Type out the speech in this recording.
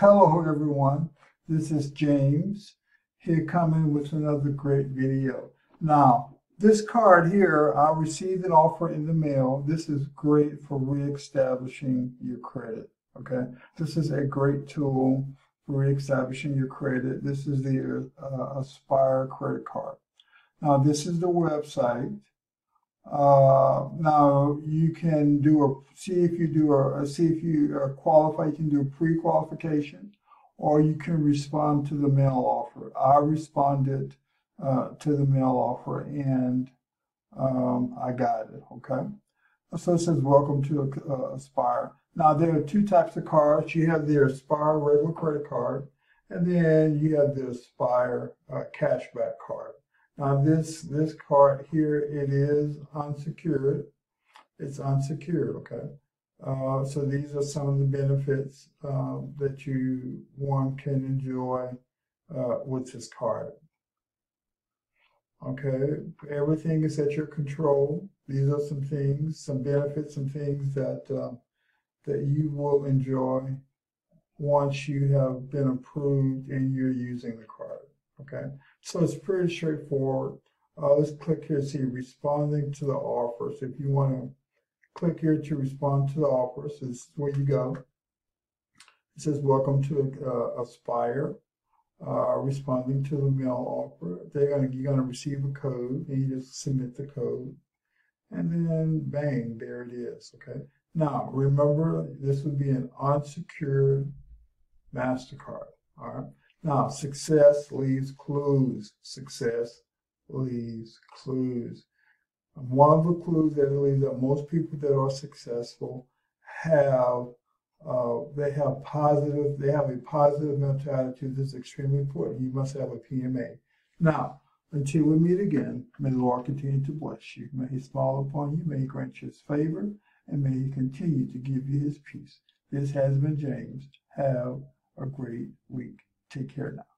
Hello everyone, this is James here coming with another great video. Now, this card here, I received an offer in the mail. This is great for reestablishing your credit, okay? This is a great tool for reestablishing your credit. This is the Aspire credit card. Now, this is the website. Now you can see if you qualify. You can do a pre-qualification, or you can respond to the mail offer. I responded to the mail offer, and I got it. Okay, so it says welcome to Aspire. Now there are two types of cards. You have the Aspire regular credit card, and then you have the Aspire cashback card. Now this card here, it is unsecured. It's unsecured, okay? So these are some of the benefits that one can enjoy with this card. Okay, everything is at your control. These are some things, some benefits, some things that you will enjoy once you have been approved and you're using the card. Okay, so it's pretty straightforward. Let's click here to see responding to the offer. So if you want to click here to respond to the offer, so this is where you go. It says welcome to Aspire, responding to the mail offer. You're gonna receive a code, and you just submit the code, and then bang, there it is. Okay. Now remember, this would be an unsecured MasterCard. All right. Now, success leaves clues. Success leaves clues. And one of the clues that it leaves that most people that are successful have, they have a positive mental attitude. This is extremely important. You must have a PMA. Now, until we meet again, may the Lord continue to bless you. May He smile upon you. May He grant you His favor, and may He continue to give you His peace. This has been James. Have a great week. Take care now.